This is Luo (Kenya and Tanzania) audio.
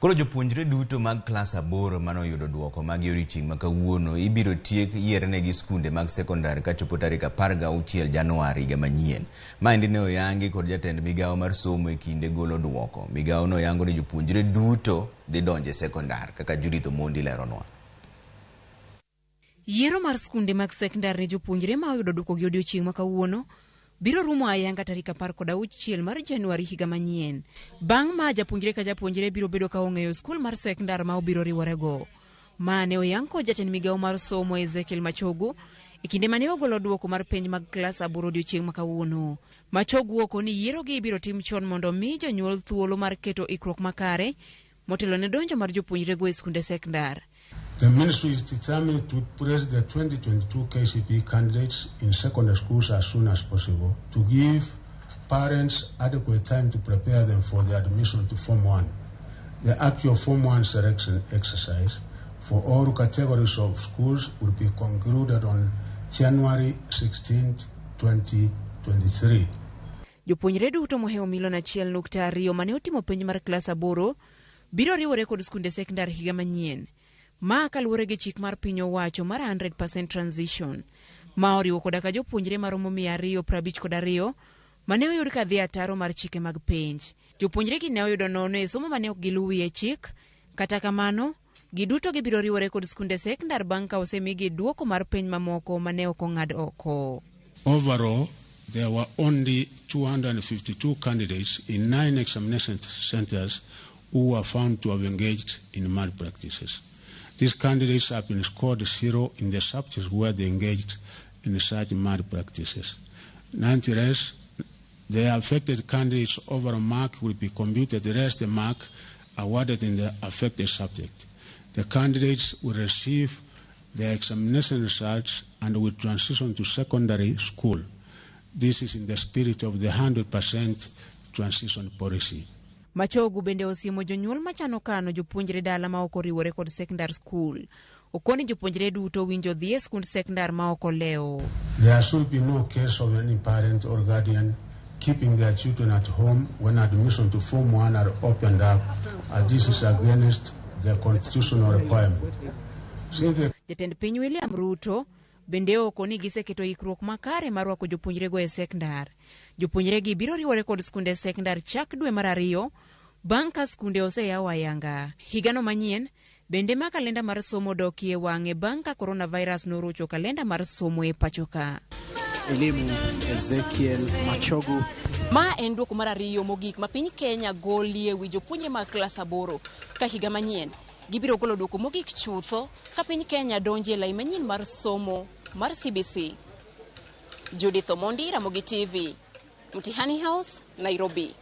Koro jopuonjre duto mag klas 8 manoyudo duoko mag odiochieng' ma kawuono ibiro tiek yierenegi sikunde mag sekondar kachopo tarik 16 Januari higa manyien. Maendi ne oyangi kod jatend migawo mar somo e kinde golo duoko. Migawo no yango ni jopuonjre duto dhi donje sekondar kaka Judith Omondi leronwa. Yiero mar sikunde mag sekondar ne jopuonjre ma oyudo duoko gi odiochieng' ma kawuono biro rumo ayanga tarik 16 mar Januari higa manyien. Bang' ma japuonjre ka japuonjre biro bedo ka ong'eyo skul mar sekondar ma obiro riworego. Mane oyang kod jatend migawo mar somo Achiel Machogu e kinde mane ogolo duoko mar penj mag klas 8 odiochieng' ma kawuono. Machogu oko ni yiero gi biro tim chon mondo mi jonyuol thuolo mar keto ikruok makare motelo ne donjo mar jopuonjre go e skunde sekondar. The ministry is determined to place the 2022 KCPE candidates in secondary schools as soon as possible to give parents adequate time to prepare them for the admission to Form 1. The actual Form 1 selection exercise for all categories of schools will be concluded on January 16, 2023. Jopuonjre duto moheo milion 1.2 mane otimo penj mar klas 8 biro riwore kod skunde sekondar higa manyien. Ma kaluwore gi chik mar piny owacho mar 100% transition ma oriwo koda ka jopuonjre maromo 252 mane oyud ka dhi ataro mar chike mag penj. Jopuonjre gi ne oyudo nono e somo mane ok giluwie chik, kata kamano giduto gibiro riwore kod skunde sekondar bang' ka osemigi duoko mar penj mamoko mane ok ong'ad oko. Overall, there were only 252 candidates in 9 examination centers who were found to have engaged in malpractices. These candidates have been scored 0 in the subjects where they engaged in such malpractices. Nonetheless, the affected candidates' overall mark will be computed as the mark awarded in the affected subject. The candidates will receive their examination results and will transition to secondary school. This is in the spirit of the 100% transition policy. Machogu bende osiemo jonyuol machano kano jopuonjre dala ma ok oriwore kod secondary school. Okoni jopuonjre duto winjo dhi e skund sekondar ma ok oleo. There should be no case of any parent or guardian keeping their children at home when admission to Form 1 are opened up, as this is against the constitutional requirement. Jatend piny William Ruto bende okoni giseketo ikruok makare mar rwako jopuonjre go e sekondar. Jopuonjre gi biro riwore kod skunde sekondar chak dwe mar 2 bang' ka skunde oseyaw ayanga. Higano manyien bende ma kalenda mar somo dokie wang'e bang' ka coronavirus norucho kalenda mar somo e pachoka. Elimu Achiel Machogu. Ma en duoko mar 2 mogik ma piny Kenya golie wi jopuonjre mag klas 8 ka higa manyien gibiro golo duoko mogik chutho ka piny Kenya donje lai manyien mar somo mar CBC. Judith Omondi, Ramogi TV, Mtihani House, Nairobi.